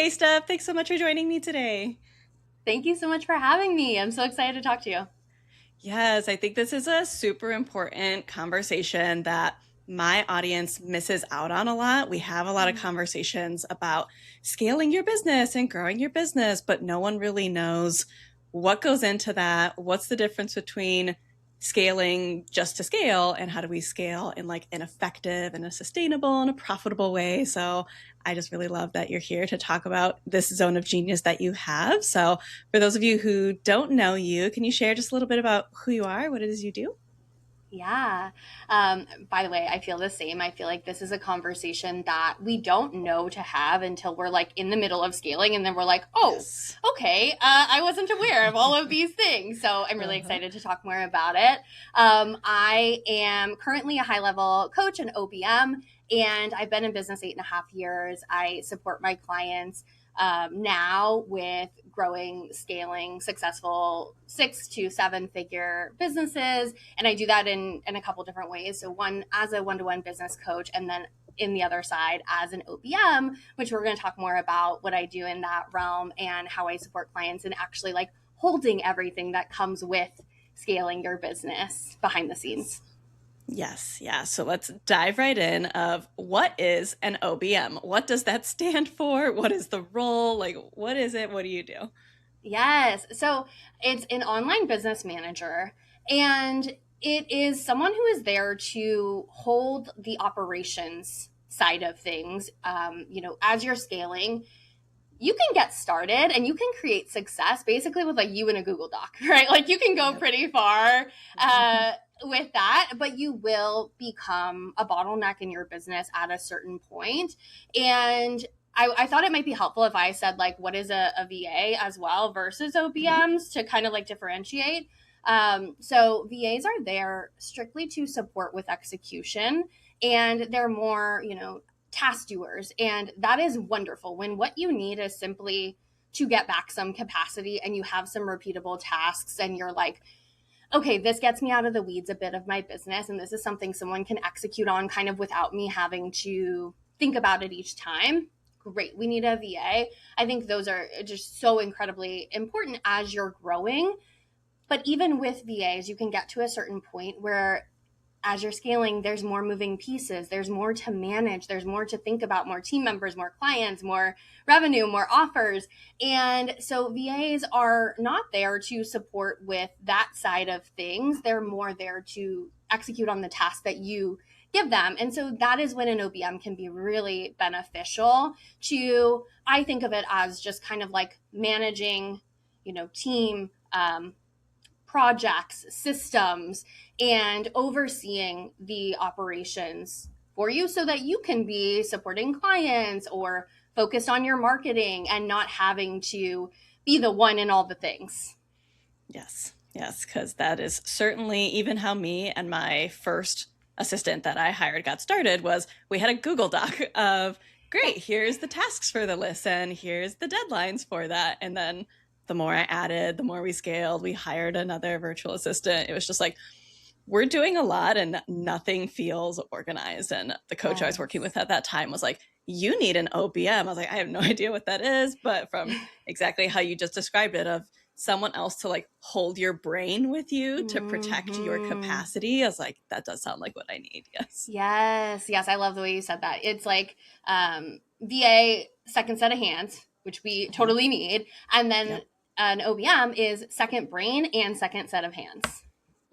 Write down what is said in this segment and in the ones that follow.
Hey, Steph. Thanks so much for joining me today. Thank you so much for having me. I'm so excited to talk to you. Yes, I think this is a super important conversation that my audience misses out on a lot. We have a lot of conversations about scaling your business and growing your business, but no one really knows what goes into that. What's the difference between scaling just to scale and how do we scale in like an effective and a sustainable and a profitable way? So I just really love that you're here to talk about this zone of genius that you have. So for those of you who don't know you, can you share just a little bit about who you are, what it is you do? Yeah. By the way, I feel the same. I feel like this is a conversation that we don't know to have until we're like in the middle of scaling, and then we're like, oh, Yes. okay, I wasn't aware of all of these things. So I'm really Uh-huh. excited to talk more about it. I am currently a high level coach and OBM, and I've been in business 8.5 years. I support my clients now with growing, scaling successful 6 to 7 figure businesses. And I do that in a couple different ways. So, one as a one-to-one business coach, and then in the other side as an OBM, which we're going to talk more about what I do in that realm and how I support clients and actually like holding everything that comes with scaling your business behind the scenes. Yes, yeah. So let's dive right in of what is an OBM? What does that stand for? What is the role? Like what is it? What do you do? Yes. So it's an online business manager, and it is someone who is there to hold the operations side of things. As you're scaling, you can get started and you can create success basically with like you in a Google Doc, right? Like you can go Yep. pretty far with that, but you will become a bottleneck in your business at a certain point. And I thought it might be helpful if I said like what is a VA as well versus Mhm. OBMs to kind of like differentiate. So VAs are there strictly to support with execution, and they're more, task doers. And that is wonderful when what you need is simply to get back some capacity and you have some repeatable tasks and you're like, okay, this gets me out of the weeds a bit of my business. And this is something someone can execute on kind of without me having to think about it each time. Great. We need a VA. I think those are just so incredibly important as you're growing. But even with VAs, you can get to a certain point where as you're scaling, there's more moving pieces, there's more to manage, there's more to think about, more team members, more clients, more revenue, more offers. And so VAs are not there to support with that side of things. They're more there to execute on the task that you give them. And so that is when an OBM can be really beneficial to, I think of it as just kind of like managing, team projects, systems, and overseeing the operations for you so that you can be supporting clients or focused on your marketing and not having to be the one in all the things. Yes. Yes, because that is certainly even how me and my first assistant that I hired got started was we had a Google Doc of great, here's the tasks for the list and here's the deadlines for that. And then the more I added, the more we scaled, we hired another virtual assistant. It was just like we're doing a lot and nothing feels organized. And the coach I was working Yes. with at that time was like, you need an OBM. I was like, I have no idea what that is, but from exactly how you just described it, of someone else to like hold your brain with you to protect your Mm-hmm. capacity, I was like, that does sound like what I need. Yes. Yes, yes, I love the way you said that. It's like VA second set of hands, which we Mhm. totally need, and then Yep. an OBM is second brain and second set of hands.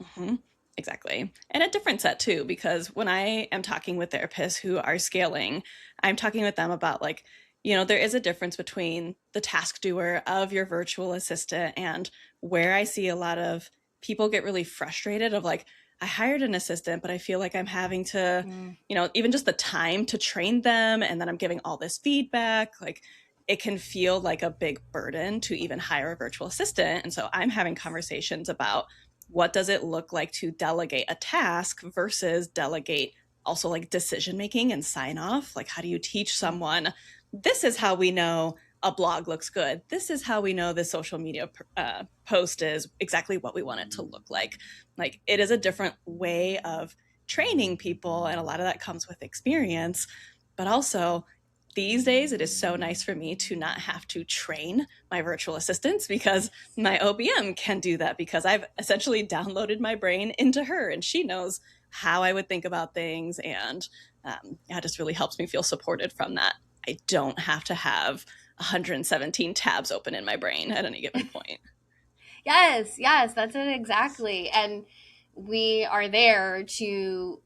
Mhm. Exactly. And a different set too, because when I am talking with therapists who are scaling, I'm talking with them about like, there is a difference between the task doer of your virtual assistant and where I see a lot of people get really frustrated of like, I hired an assistant, but I feel like I'm having to, Mm. even just the time to train them and then I'm giving all this feedback, like it can feel like a big burden to even hire a virtual assistant. And so I'm having conversations about what does it look like to delegate a task versus delegate also like decision making and sign off. Like how do you teach someone this is how we know a blog looks good, this is how we know this social media post is exactly what we want it to look like it is a different way of training people and a lot of that comes with experience, but also these days, it is so nice for me to not have to train my virtual assistants because my OBM can do that because I've essentially downloaded my brain into her and she knows how I would think about things. And yeah, it just really helps me feel supported from that. I don't have to have 117 tabs open in my brain at any given point. Yes, that's it exactly. And we are there to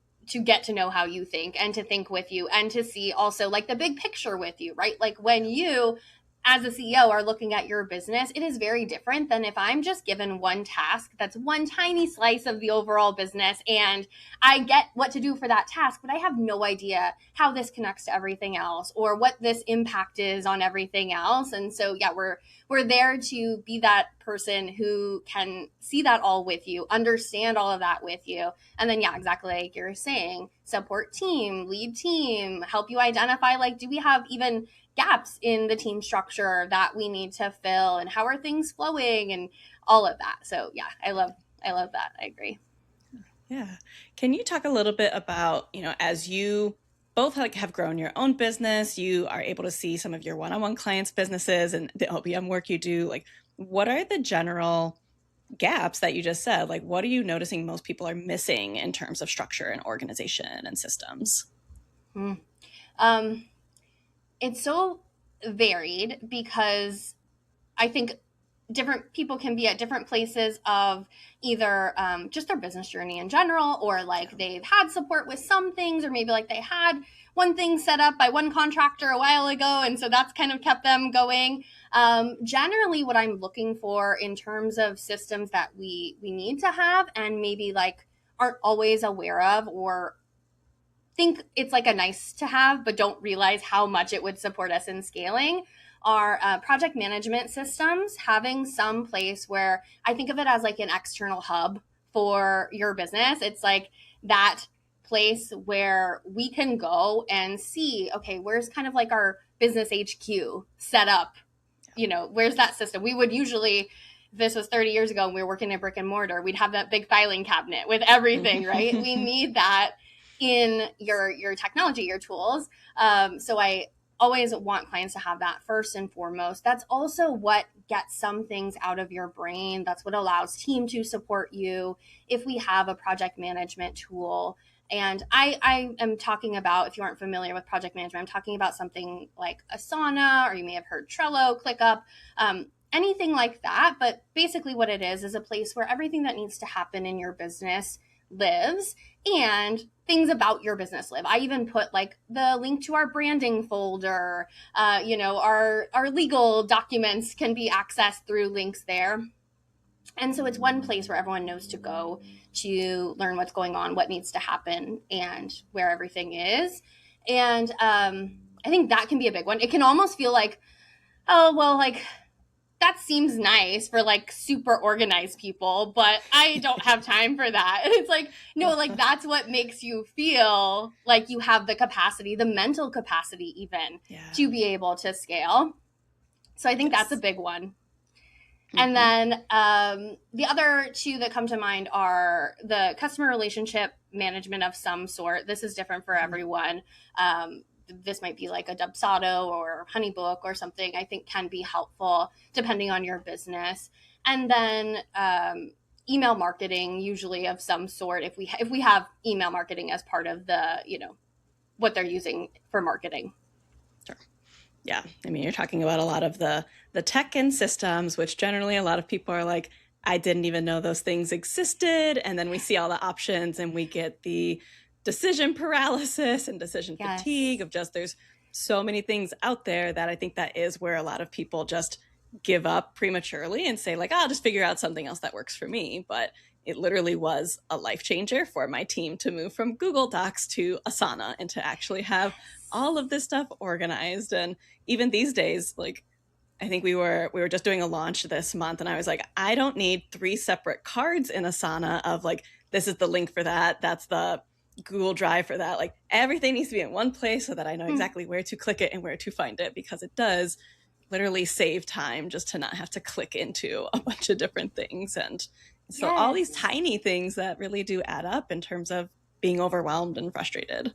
get to know how you think and to think with you and to see also like the big picture with you, right? Like when you as a CEO are looking at your business, it is very different than if I'm just given one task that's one tiny slice of the overall business and I get what to do for that task, but I have no idea how this connects to everything else or what this impact is on everything else. And so yeah, we're there to be that person who can see that all with you, understand all of that with you. And then, yeah, exactly like you're saying, support team, lead team, help you identify like, do we have even gaps in the team structure that we need to fill and how are things flowing and all of that. So yeah, I love that. I agree. Yeah. Can you talk a little bit about, as you both like have grown your own business, you are able to see some of your one-on-one clients' businesses and the OBM work you do, like what are the general gaps that you just said? Like what are you noticing most people are missing in terms of structure and organization and systems? Hmm. Um, it's so varied because I think different people can be at different places of either just their business journey in general, or like they've had support with some things, or maybe like they had one thing set up by one contractor a while ago, and so that's kind of kept them going. Generally, what I'm looking for in terms of systems that we need to have, and maybe like aren't always aware of, or think it's like a nice to have, but don't realize how much it would support us in scaling are project management systems, having some place where I think of it as like an external hub for your business. It's like that place where we can go and see, okay, where's kind of like our business HQ set up? Where's that system? We would usually, this was 30 years ago and we were working in brick and mortar, we'd have that big filing cabinet with everything, right? We need that in your technology, your tools. So I always want clients to have that first and foremost. That's also what gets some things out of your brain. That's what allows team to support you. If we have a project management tool, and I am talking about, if you aren't familiar with project management, I'm talking about something like Asana, or you may have heard Trello, ClickUp, anything like that. But basically what it is a place where everything that needs to happen in your business lives and things about your business live. I even put like the link to our branding folder. Our legal documents can be accessed through links there. And so it's one place where everyone knows to go to learn what's going on, what needs to happen, and where everything is. And I think that can be a big one. It can almost feel like, oh, well, like that seems nice for like super organized people, but I don't have time for that. And it's like, no, like that's what makes you feel like you have the capacity, the mental capacity even Yeah. to be able to scale. So I think that's a big one. And then the other two that come to mind are the customer relationship management of some sort. This is different for everyone. This might be like a Dubsado or Honeybook or something, I think can be helpful depending on your business. And then email marketing, usually of some sort, if we have email marketing as part of the, what they're using for marketing. Sure. Yeah. I mean, you're talking about a lot of the tech and systems, which generally a lot of people are like, I didn't even know those things existed. And then we see all the options and we get the decision paralysis and decision fatigue of just there's so many things out there that I think that is where a lot of people just give up prematurely and say like, I'll just figure out something else that works for me. But it literally was a life changer for my team to move from Google Docs to Asana and to actually have all of this stuff organized. And even these days, like I think we were just doing a launch this month and I was like, I don't need 3 separate cards in Asana of like, this is the link for that. That's the Google Drive for that. Like everything needs to be in one place so that I know exactly where to click it and where to find it, because it does literally save time just to not have to click into a bunch of different things. And so all these tiny things that really do add up in terms of being overwhelmed and frustrated.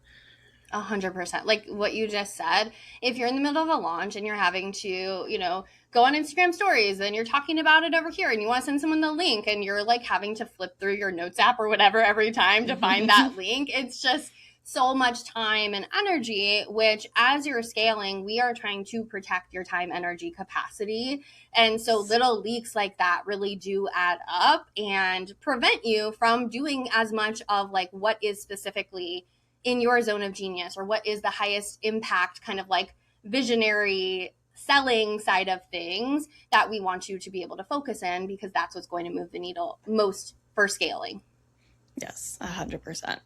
100%. Like what you just said, if you're in the middle of a launch and you're having to, go on Instagram stories and you're talking about it over here and you want to send someone the link and you're like having to flip through your notes app or whatever every time to find that link, it's just so much time and energy, which as you're scaling, we are trying to protect your time, energy, capacity. And so little leaks like that really do add up and prevent you from doing as much of like what is specifically in your zone of genius, or what is the highest impact kind of like visionary selling side of things that we want you to be able to focus in, because that's what's going to move the needle most for scaling. Yes, 100%.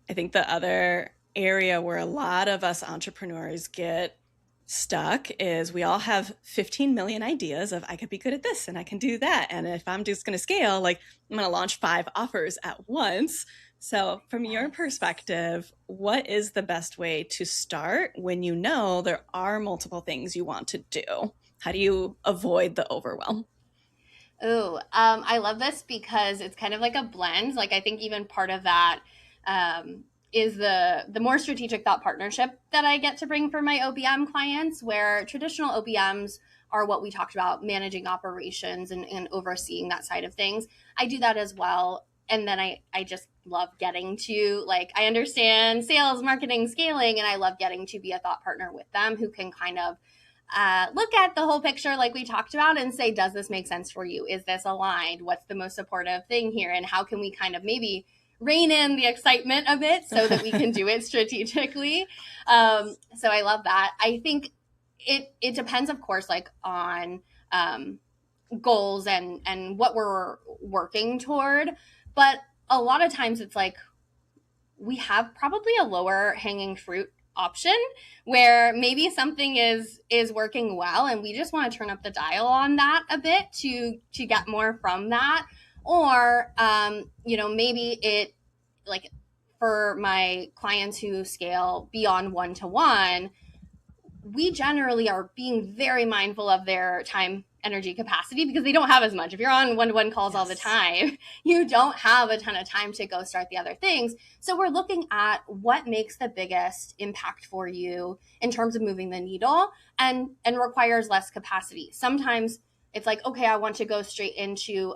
I think the other area where a lot of us entrepreneurs get stuck is we all have 15 million ideas of I could be good at this and I can do that. And if I'm just going to scale, like I'm going to launch 5 offers at once. So from your perspective, what is the best way to start when you know there are multiple things you want to do? How do you avoid the overwhelm? Ooh, I love this because it's kind of like a blend. Like I think even part of that is the more strategic thought partnership that I get to bring for my OBM clients, where traditional OBMs are what we talked about, managing operations and overseeing that side of things. I do that as well. And then I just love getting to, like, I understand sales, marketing, scaling, and I love getting to be a thought partner with them who can kind of look at the whole picture like we talked about and say, does this make sense for you? Is this aligned? What's the most supportive thing here? And how can we kind of maybe rein in the excitement a bit so that we can do it strategically? So I love that. I think it depends, of course, like on goals and what we're working toward. But a lot of times it's like we have probably a lower hanging fruit option where maybe something is working well and we just want to turn up the dial on that a bit to get more from that. Or maybe it, like, for my clients who scale beyond one-to-one, we generally are being very mindful of their time, energy, capacity, because they don't have as much. If you're on one-to-one calls all the time, you don't have a ton of time to go start the other things. So we're looking at what makes the biggest impact for you in terms of moving the needle and requires less capacity. Sometimes it's like, okay, I want to go straight into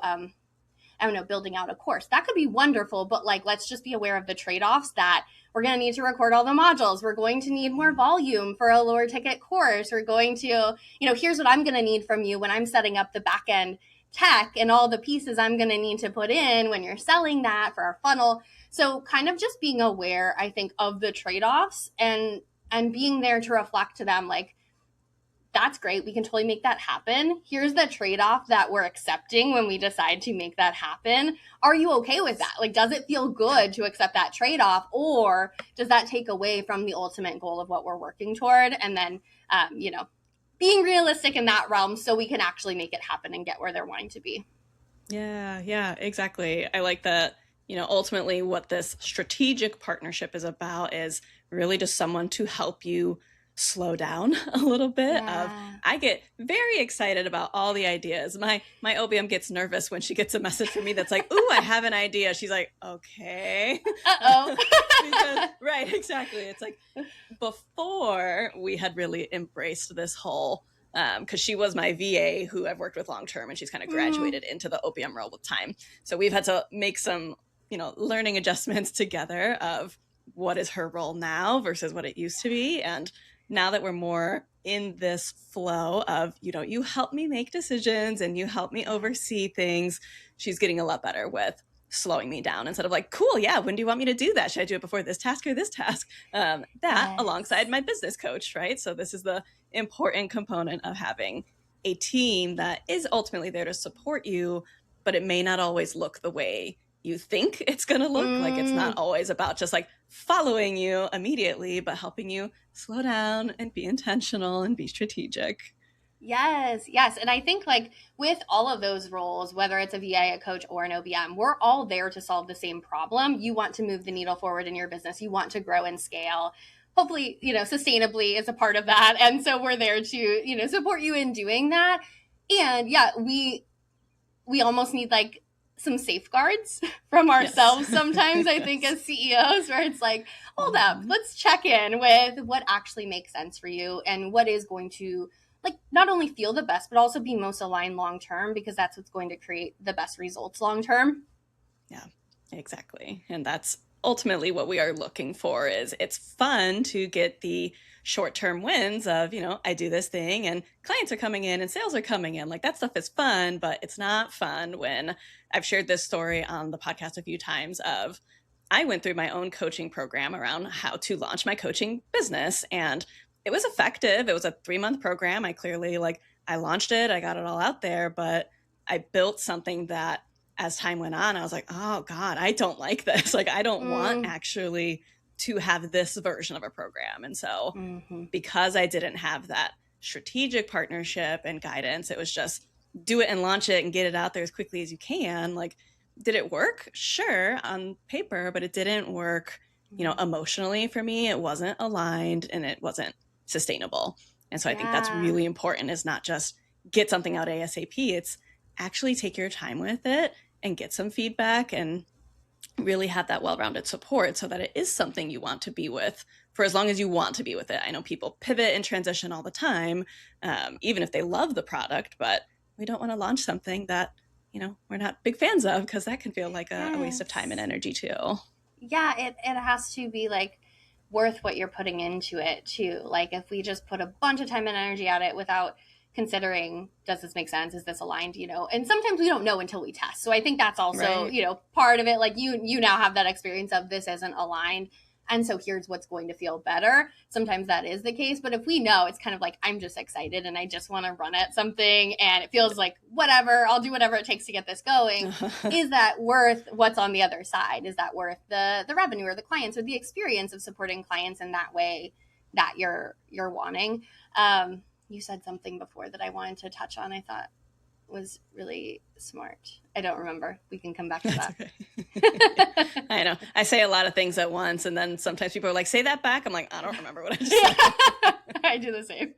I don't know, building out a course. That could be wonderful, but like, let's just be aware of the trade-offs that we're going to need to record all the modules. We're going to need more volume for a lower ticket course. We're going to, here's what I'm going to need from you when I'm setting up the back end tech and all the pieces I'm going to need to put in when you're selling that for our funnel. So kind of just being aware, I think, of the trade-offs and being there to reflect to them, like, that's great. We can totally make that happen. Here's the trade-off that we're accepting when we decide to make that happen. Are you okay with that? Like, does it feel good to accept that trade-off, or does that take away from the ultimate goal of what we're working toward? And then, being realistic in that realm so we can actually make it happen and get where they're wanting to be. Yeah, exactly. I like that, ultimately what this strategic partnership is about is really just someone to help you slow down a little bit. I get very excited about all the ideas. My OBM gets nervous when she gets a message from me that's like, "Ooh, I have an idea." She's like, "Okay." Uh-oh. Right, exactly. It's like before we had really embraced this whole because she was my VA who I've worked with long term, and she's kind of graduated into the OBM role with time. So we've had to make some, learning adjustments together of what is her role now versus what it used to be. And now that we're more in this flow of, you help me make decisions and you help me oversee things, she's getting a lot better with slowing me down instead of like, cool, yeah, when do you want me to do that? Should I do it before this task or this task? That alongside my business coach, right? So this is the important component of having a team that is ultimately there to support you, but it may not always look the way you think it's going to look. Like, it's not always about just like following you immediately, but helping you slow down and be intentional and be strategic. Yes. And I think, like, with all of those roles, whether it's a VA, a coach, or an OBM, we're all there to solve the same problem. You want to move the needle forward in your business. You want to grow and scale. Hopefully, sustainably is a part of that. And so we're there to, support you in doing that. And yeah, we almost need like some safeguards from Yes. ourselves sometimes, I think, Yes. as CEOs, where it's like, hold up, Mhm. let's check in with what actually makes sense for you and what is going to like not only feel the best, but also be most aligned long term, because that's what's going to create the best results long term. Yeah, exactly. And that's ultimately what we are looking for is it's fun to get the short-term wins of, I do this thing and clients are coming in and sales are coming in. Like that stuff is fun, but it's not fun when I've shared this story on the podcast a few times of I went through my own coaching program around how to launch my coaching business and it was effective. It was a 3-month program. I launched it, I got it all out there, but I built something that as time went on, I was like, oh God, I don't like this. Like, I don't want Mm, actually to have this version of a program. And so, mm-hmm. because I didn't have that strategic partnership and guidance, it was just do it and launch it and get it out there as quickly as you can. Like, did it work? Sure, on paper, but it didn't work, emotionally for me. It wasn't aligned and it wasn't sustainable. And so I think that's Yeah. really important is not just get something out ASAP. It's actually take your time with it and get some feedback and really have that well-rounded support so that it is something you want to be with for as long as you want to be with it. I know people pivot and transition all the time, even if they love the product, but we don't want to launch something that we're not big fans of because that can feel like a waste of time and Yes. energy too. Yeah, it has to be like worth what you're putting into it too. Like if we just put a bunch of time and energy at it without considering, does this make sense, is this aligned, and sometimes we don't know until we test. So I think that's also, Right. part of it. Like you now have that experience of this isn't aligned, and so here's what's going to feel better. Sometimes that is the case, but if we know, it's kind of like I'm just excited and I just want to run at something and it feels like whatever, I'll do whatever it takes to get this going. Is that worth what's on the other side? Is that worth the revenue or the clients or the experience of supporting clients in that way that you're wanting? You said something before that I wanted to touch on. I thought was really smart. I don't remember. We can come back to That's that. okay. I know. I say a lot of things at once, and then sometimes people are like, say that back. I'm like, I don't remember what I just said. Yeah, I do the same.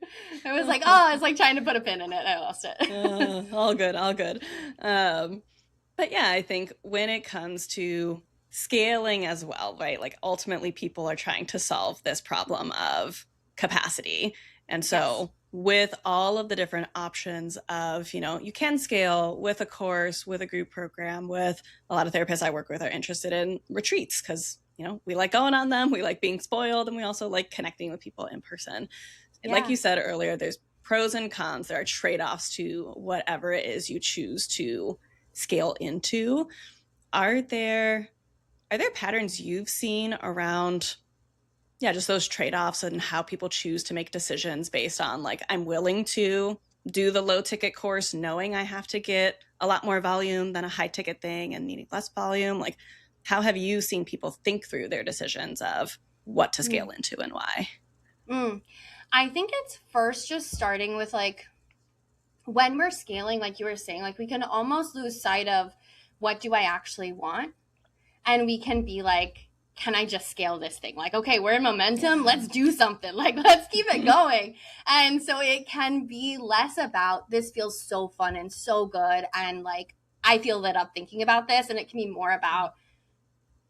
I was like, oh, I was like trying to put a pin in it. I lost it. All good, all good. But yeah, I think when it comes to scaling as well, right? Like ultimately, people are trying to solve this problem of capacity. And Yes. so, with all of the different options of, you can scale with a course, with a group program, with a lot of therapists I work with are interested in retreats because, we like going on them, we like being spoiled, and we also like connecting with people in person. And like Yeah. you said earlier, there's pros and cons. There are trade offs to whatever it is you choose to scale into. Are there patterns you've seen around just those trade-offs and how people choose to make decisions based on like I'm willing to do the low ticket course knowing I have to get a lot more volume than a high ticket thing and needing less volume? Like how have you seen people think through their decisions of what to scale Mm. into and why? Mm. I think it's first just starting with like when we're scaling, like you were saying, like we can almost lose sight of what do I actually want? And we can be like, can I just scale this thing? Like, okay, we're in momentum. Yeah. Let's do something. Like, let's keep it going. And so it can be less about this feels so fun and so good. And like, I feel lit up thinking about this. And it can be more about,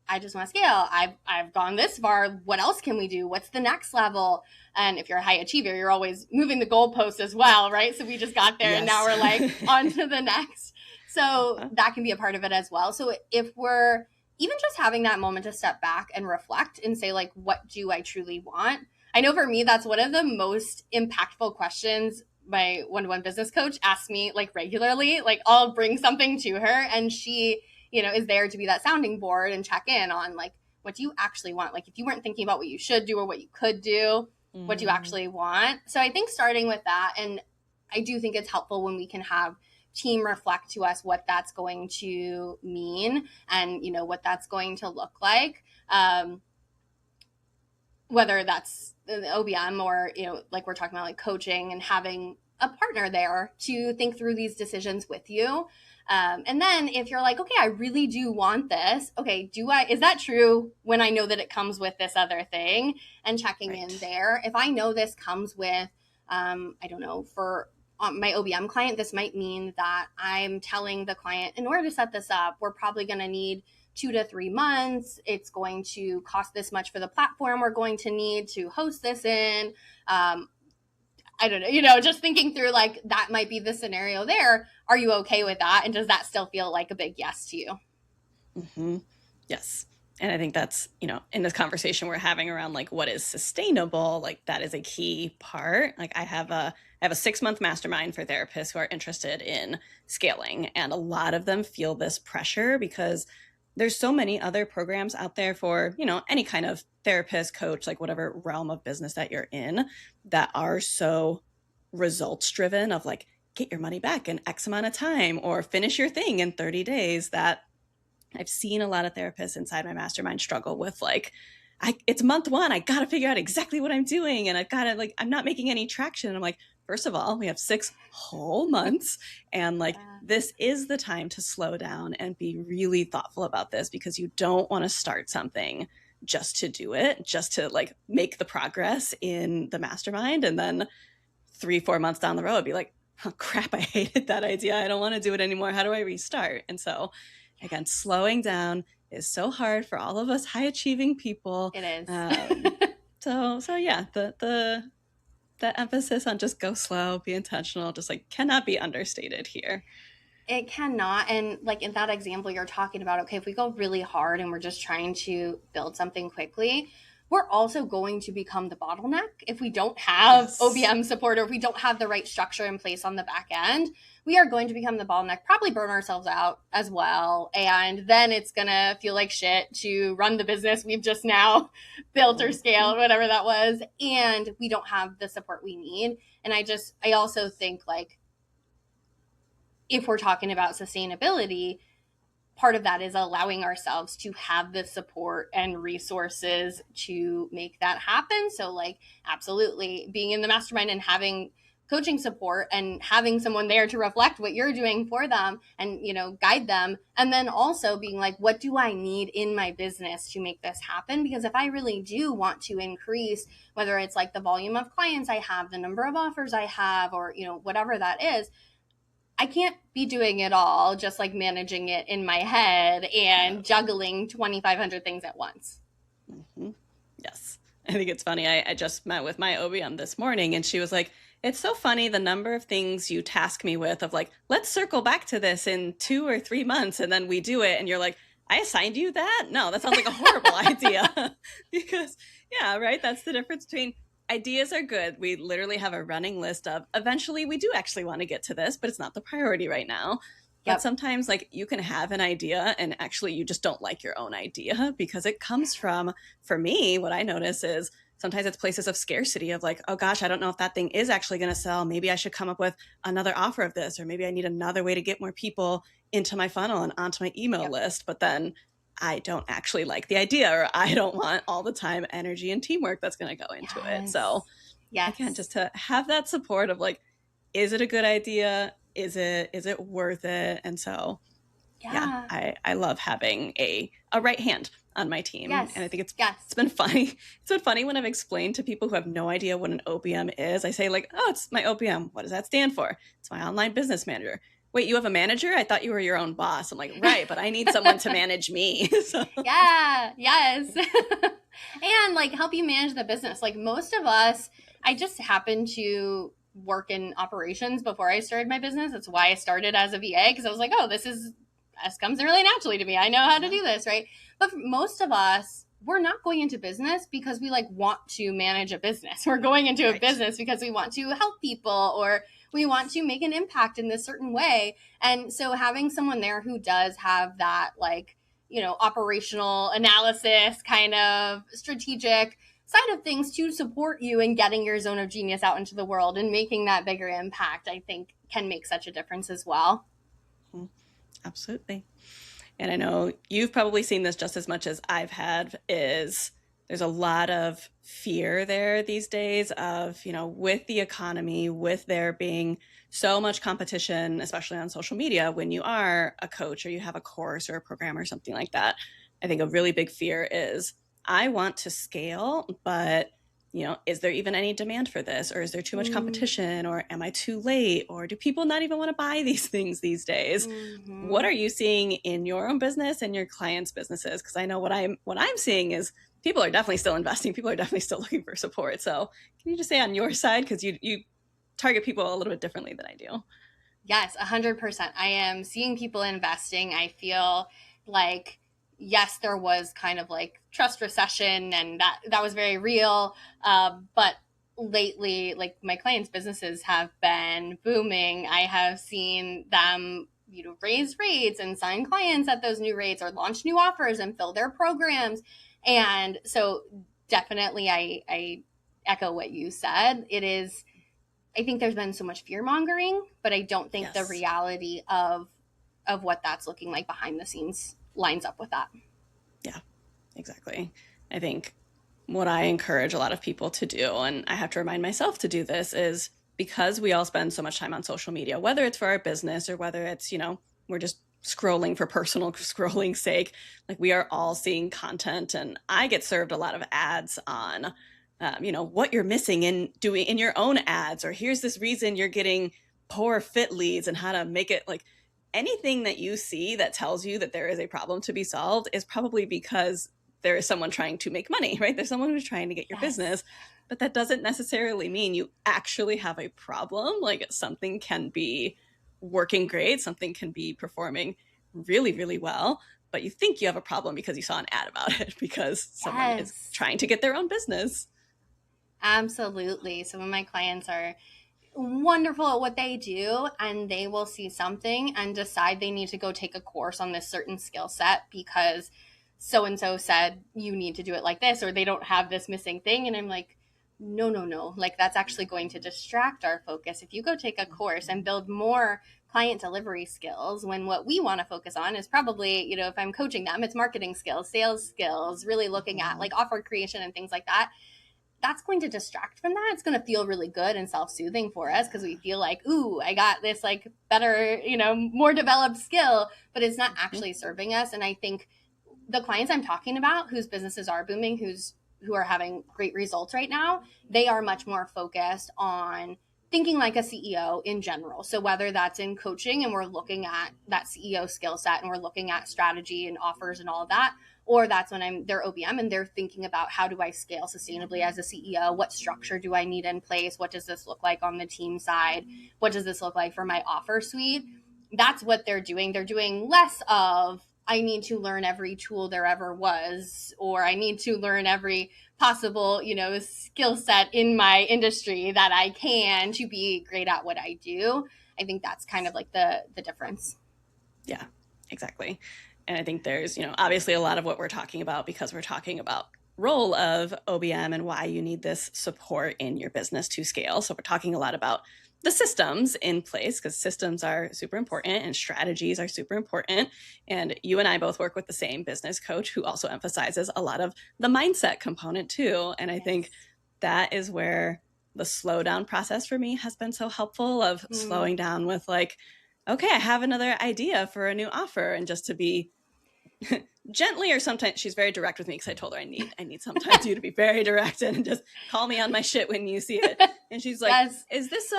I just want to scale. I've gone this far. What else can we do? What's the next level? And if you're a high achiever, you're always moving the goalpost as well, right? So we just got there and now Yes. we're like on to the next. So that can be a part of it as well. So if we're even just having that moment to step back and reflect and say, like, what do I truly want? I know for me, that's one of the most impactful questions my one-to-one business coach asks me like regularly. Like I'll bring something to her and she is there to be that sounding board and check in on like, what do you actually want? Like if you weren't thinking about what you should do or what you could do, what do you Mm, actually want? So I think starting with that, and I do think it's helpful when we can have team reflect to us what that's going to mean and what that's going to look like, whether that's the OBM or like we're talking about like coaching and having a partner there to think through these decisions with you. And then if you're like, okay, I really do want this. Okay, is that true when I know that it comes with this other thing, and checking in right. there. If I know this comes with, I don't know, for my OBM client, this might mean that I'm telling the client, in order to set this up, we're probably going to need 2 to 3 months. It's going to cost this much for the platform we're going to need to host this in. I don't know, just thinking through like that might be the scenario there. Are you okay with that? And does that still feel like a big yes to you? Mm-hmm. Yes. And I think that's, in this conversation we're having around like what is sustainable, like that is a key part. Like I have a 6-month mastermind for therapists who are interested in scaling. And a lot of them feel this pressure because there's so many other programs out there for, any kind of therapist, coach, like whatever realm of business that you're in, that are so results driven of like, get your money back in X amount of time or finish your thing in 30 days, that I've seen a lot of therapists inside my mastermind struggle with like, it's month one. I got to figure out exactly what I'm doing. And I've got to like, I'm not making any traction. And I'm like, first of all, we have 6 whole months. And like, this is the time to slow down and be really thoughtful about this, because you don't want to start something just to do it, just to like make the progress in the mastermind. And then 3-4 months down the road, be like, oh crap, I hated that idea. I don't want to do it anymore. How do I restart? And so again, slowing down is so hard for all of us high achieving people. It is. So yeah, the emphasis on just go slow, be intentional, just like cannot be understated here. It cannot. And like in that example you're talking about, okay, if we go really hard and we're just trying to build something quickly, we're also going to become the bottleneck if we don't have OBM support, or if we don't have the right structure in place on the back end. We are going to become the bottleneck, probably burn ourselves out as well. And then it's going to feel like shit to run the business we've just now built or scaled, whatever that was. And we don't have the support we need. And I also think like, if we're talking about sustainability, part of that is allowing ourselves to have the support and resources to make that happen. So like, absolutely being in the mastermind and having coaching support and having someone there to reflect what you're doing for them and, guide them. And then also being like, what do I need in my business to make this happen? Because if I really do want to increase, whether it's like the volume of clients I have, the number of offers I have, or, whatever that is, I can't be doing it all, just like managing it in my head and juggling 2,500 things at once. Mm-hmm. Yes. I think it's funny. I just met with my OBM this morning and she was like, it's so funny the number of things you task me with of like, let's circle back to this in 2 or 3 months. And then we do it. And you're like, I assigned you that? No, that sounds like a horrible idea. Because yeah, right. That's the difference between ideas are good. We literally have a running list of eventually we do actually want to get to this, but it's not the priority right now. But sometimes like you can have an idea and actually you just don't like your own idea because it comes from, for me, what I notice is sometimes it's places of scarcity of like, oh gosh, I don't know if that thing is actually going to sell. Maybe I should come up with another offer of this, or maybe I need another way to get more people into my funnel and onto my email list. But then I don't actually like the idea, or I don't want all the time, energy, and teamwork that's going to go into it. So again, just to have that support of like, is it a good idea? Is it worth it? And so, I love having a right hand on my team. And I think it's been funny. It's been funny when I've explained to people who have no idea what an OBM is. I say like, oh, it's my OBM. What does that stand for? It's my online business manager. Wait, you have a manager? I thought you were your own boss. I'm like, right, but I need someone to manage me. So. Yeah, yes. And like help you manage the business. Like most of us, I just happen to work in operations before I started my business. That's why I started as a VA, because I was like, oh, this comes really naturally to me. I know how to do this, right? But for most of us, we're not going into business because we like want to manage a business. We're going into a business because we want to help people, or we want to make an impact in this certain way. And so having someone there who does have that like, operational analysis kind of strategic side of things to support you in getting your zone of genius out into the world and making that bigger impact, I think can make such a difference as well. Absolutely. And I know you've probably seen this just as much as I've had, is there's a lot of fear there these days of, with the economy, with there being so much competition, especially on social media, when you are a coach or you have a course or a program or something like that. I think a really big fear is I want to scale, but is there even any demand for this? Or is there too much Mm, competition? Or am I too late? Or do people not even want to buy these things these days? What mhm. are you seeing in your own business and your clients' businesses? Because I know what I'm seeing is people are definitely still investing. People are definitely still looking for support. So can you just say on your side, because you target people a little bit differently than I do? Yes, 100%. I am seeing people investing. I feel like, yes, there was kind of like trust recession, and that was very real. But lately, like my clients' businesses have been booming. I have seen them, raise rates and sign clients at those new rates, or launch new offers and fill their programs. And so, definitely, I echo what you said. I think there's been so much fear mongering, but I don't think the Yes. reality of what that's looking like behind the scenes lines up with that. Yeah, exactly. I think what I encourage a lot of people to do, and I have to remind myself to do this, is because we all spend so much time on social media, whether it's for our business or whether it's, we're just scrolling for personal scrolling sake, like we are all seeing content. And I get served a lot of ads on, what you're missing in doing in your own ads, or here's this reason you're getting poor fit leads and how to make it like anything that you see that tells you that there is a problem to be solved is probably because there is someone trying to make money, right? There's someone who's trying to get your Yes. business, but that doesn't necessarily mean you actually have a problem. Like something can be working great, something can be performing really, really well, but you think you have a problem because you saw an ad about it because someone is Yes. trying to get their own business. Absolutely. Some of my clients are wonderful at what they do, and they will see something and decide they need to go take a course on this certain skill set because so and so said you need to do it like this, or they don't have this missing thing. And I'm like, no, no, no. Like, that's actually going to distract our focus. If you go take a course and build more client delivery skills, when what we want to focus on is probably, if I'm coaching them, it's marketing skills, sales skills, really looking at Mhm. like offer creation and things like that, that's going to distract from that. It's going to feel really good and self-soothing for us because we feel like, ooh, I got this like better, more developed skill, but it's not Mhm. actually serving us. And I think the clients I'm talking about whose businesses are booming, who are having great results right now, they are much more focused on thinking like a CEO in general. So whether that's in coaching and we're looking at that CEO skill set and we're looking at strategy and offers and all of that, or that's when I'm their OBM and they're thinking about how do I scale sustainably as a CEO? What structure do I need in place? What does this look like on the team side? What does this look like for my offer suite? That's what they're doing. They're doing less of I need to learn every tool there ever was, or I need to learn every possible, skill set in my industry that I can to be great at what I do. I think that's kind of like the difference. Yeah, exactly. And I think there's, obviously a lot of what we're talking about because we're talking about role of OBM and why you need this support in your business to scale. So we're talking a lot about the systems in place because systems are super important and strategies are super important. And you and I both work with the same business coach who also emphasizes a lot of the mindset component too. And I think Yes. that is where the slow down process for me has been so helpful of Mm, slowing down with like, okay, I have another idea for a new offer, and just to be gently, or sometimes she's very direct with me because I told her I need sometimes you to be very direct and just call me on my shit when you see it. And she's like, yes. is this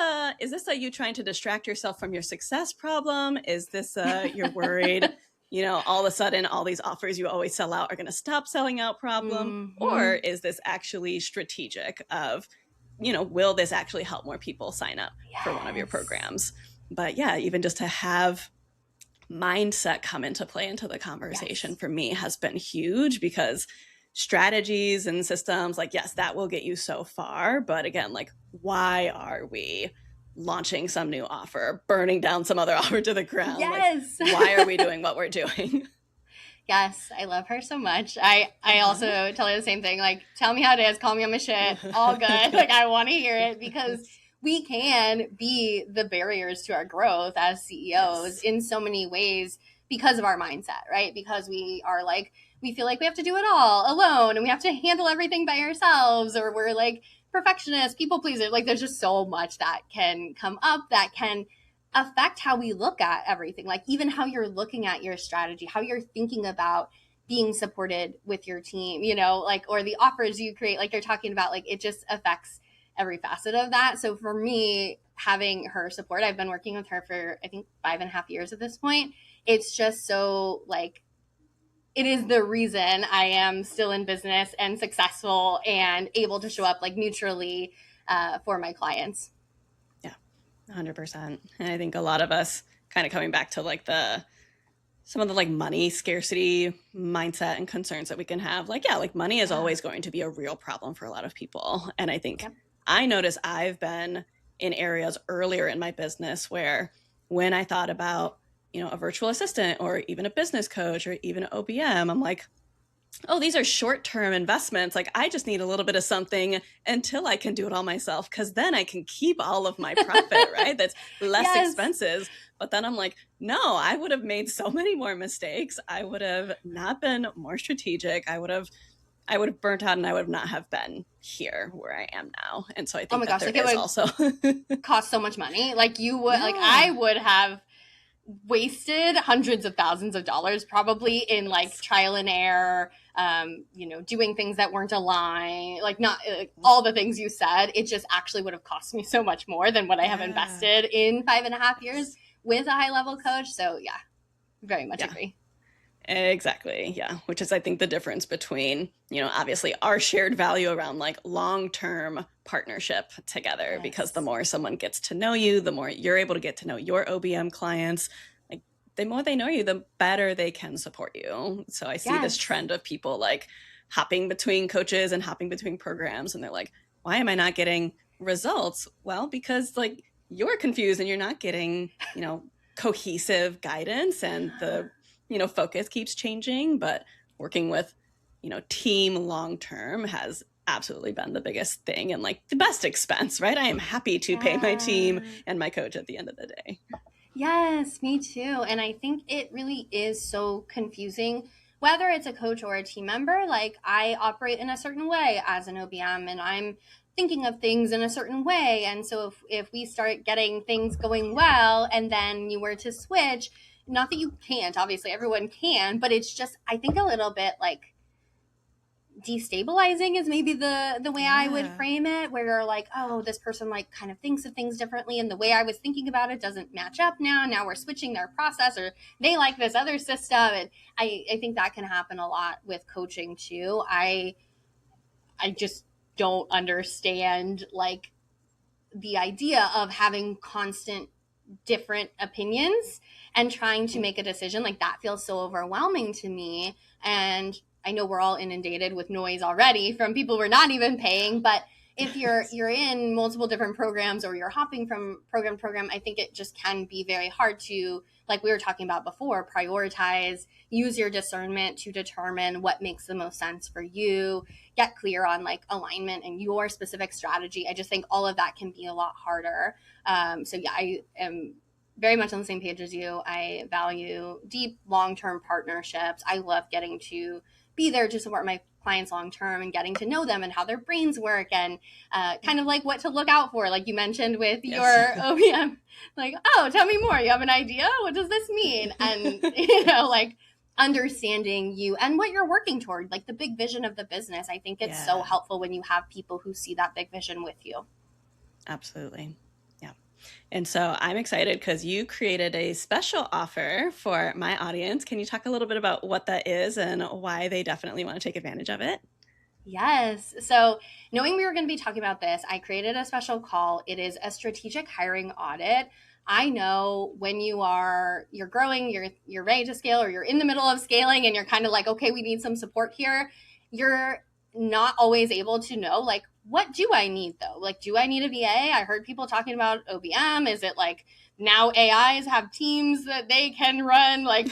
a you trying to distract yourself from your success problem? Is this you're worried, all of a sudden all these offers you always sell out are going to stop selling out problem? Or Mm-hmm. is this actually strategic of, will this actually help more people sign up for one of your Yes. programs? But yeah, even just to have mindset come into play into the conversation Yes. for me has been huge because strategies and systems, like, yes, that will get you so far. But again, like, why are we launching some new offer, burning down some other offer to the ground? Like, Yes. why are we doing what we're doing? Yes, I love her so much. I also tell her the same thing. Like, tell me how it is. Call me on my shit. All good. Like, I want to hear it because we can be the barriers to our growth as CEOs Yes. in so many ways because of our mindset, right? Because we are like, we feel like we have to do it all alone and we have to handle everything by ourselves, or we're like perfectionists, people pleasers. Like, there's just so much that can come up that can affect how we look at everything, like even how you're looking at your strategy, how you're thinking about being supported with your team, you know, like, or the offers you create, like you're talking about, like it just affects every facet of that. So for me, having her support, I've been working with her for I think 5.5 years at this point. It's just so like it is the reason I am still in business and successful and able to show up like neutrally for my clients. Yeah, 100%. And I think a lot of us kind of coming back to like some of the like money scarcity mindset and concerns that we can have. Like, yeah, like money is always going to be a real problem for a lot of people. And I think I notice I've been in areas earlier in my business where when I thought about, a virtual assistant or even a business coach or even an OBM, I'm like, oh, these are short-term investments. Like I just need a little bit of something until I can do it all myself, because then I can keep all of my profit, right? That's less expenses. But then I'm like, no, I would have made so many more mistakes. I would have not been more strategic. I would have burnt out, and I would not have been here where I am now. And so I think that there is also cost so much money. Like you would, like I would have wasted hundreds of thousands of dollars probably in like trial and error, doing things that weren't aligned, like not all the things you said. It just actually would have cost me so much more than what I have invested in 5.5 years with a high level coach. So yeah, very much agree. Exactly. Yeah. Which is, I think, the difference between, obviously our shared value around like long-term partnership together, because the more someone gets to know you, the more you're able to get to know your OBM clients. Like the more they know you, the better they can support you. So I see this trend of people like hopping between coaches and hopping between programs. And they're like, why am I not getting results? Well, because like you're confused and you're not getting, cohesive guidance, and the focus keeps changing. But working with, team long-term has absolutely been the biggest thing, and like the best expense, right? I am happy to pay my team and my coach at the end of the day. Yes, me too. And I think it really is so confusing, whether it's a coach or a team member. Like I operate in a certain way as an OBM, and I'm thinking of things in a certain way. And so if we start getting things going well and then you were to switch, not that you can't, obviously everyone can, but it's just, I think a little bit like destabilizing is maybe the way I would frame it, where you're like, oh, this person like kind of thinks of things differently, and the way I was thinking about it doesn't match up now we're switching their process, or they like this other system. And I think that can happen a lot with coaching too. I just don't understand like the idea of having constant different opinions and trying to make a decision. Like that feels so overwhelming to me. And I know we're all inundated with noise already from people we're not even paying, but if you're in multiple different programs or you're hopping from program to program, I think it just can be very hard to, like we were talking about before, prioritize, use your discernment to determine what makes the most sense for you, get clear on like alignment and your specific strategy. I just think all of that can be a lot harder. So yeah, I am very much on the same page as you. I value deep long-term partnerships. I love getting to be there to support my clients long-term and getting to know them and how their brains work, and kind of like what to look out for. Like you mentioned with your OBM, like, oh, tell me more. You have an idea? What does this mean? And, like understanding you and what you're working toward, like the big vision of the business. I think it's so helpful when you have people who see that big vision with you. Absolutely. And so I'm excited because you created a special offer for my audience. Can you talk a little bit about what that is and why they definitely want to take advantage of it? Yes. So knowing we were going to be talking about this, I created a special call. It is a strategic hiring audit. I know when you're growing, you're ready to scale, or you're in the middle of scaling and you're kind of like, okay, we need some support here. You're not always able to know, like, what do I need though? Like, do I need a VA? I heard people talking about OBM. Is it like now AIs have teams that they can run? Like,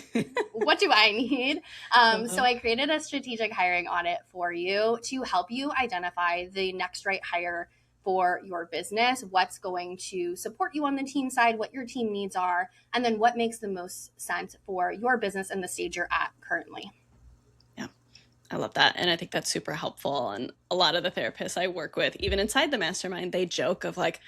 what do I need? So I created a strategic hiring audit for you to help you identify the next right hire for your business, what's going to support you on the team side, what your team needs are, and then what makes the most sense for your business and the stage you're at currently. I love that. And I think that's super helpful. And a lot of the therapists I work with, even inside the mastermind, they joke of like,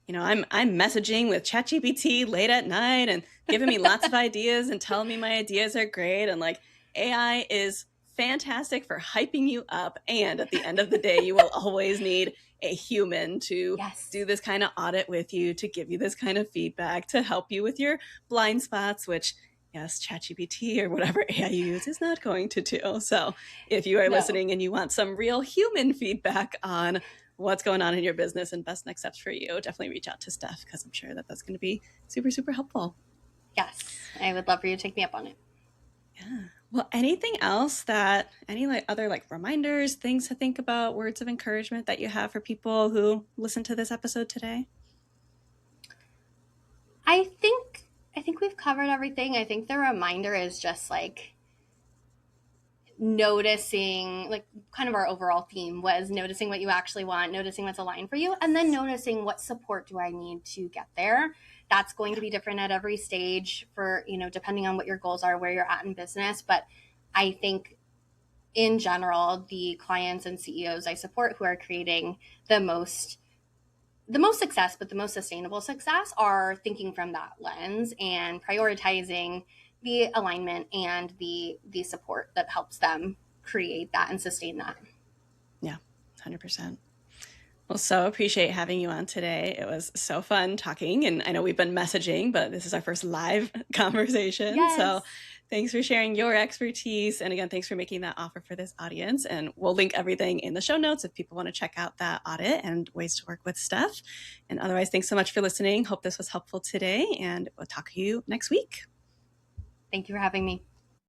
I'm messaging with ChatGPT late at night and giving me lots of ideas and telling me my ideas are great. And like AI is fantastic for hyping you up. And at the end of the day, you will always need a human to Yes. do this kind of audit with you, to give you this kind of feedback, to help you with your blind spots, which yes, ChatGPT or whatever AI you use is not going to do. So if you are No. listening and you want some real human feedback on what's going on in your business and best next steps for you, definitely reach out to Steph, because I'm sure that that's going to be super, super helpful. Yes, I would love for you to take me up on it. Yeah. Well, anything else that, any other reminders, things to think about, words of encouragement that you have for people who listen to this episode today? I think we've covered everything. I think the reminder is just noticing, kind of our overall theme was noticing what you actually want, noticing what's aligned for you, and then noticing what support do I need to get there. That's going to be different at every stage for, depending on what your goals are, where you're at in business. But I think in general, the clients and CEOs I support who are creating the most success, but the most sustainable success, are thinking from that lens and prioritizing the alignment and the support that helps them create that and sustain that. Yeah, 100%. Well, so appreciate having you on today. It was so fun talking, and I know we've been messaging, but this is our first live conversation. Yes. So thanks for sharing your expertise. And again, thanks for making that offer for this audience. And we'll link everything in the show notes if people want to check out that audit and ways to work with Steph. And otherwise, thanks so much for listening. Hope this was helpful today, and we'll talk to you next week. Thank you for having me.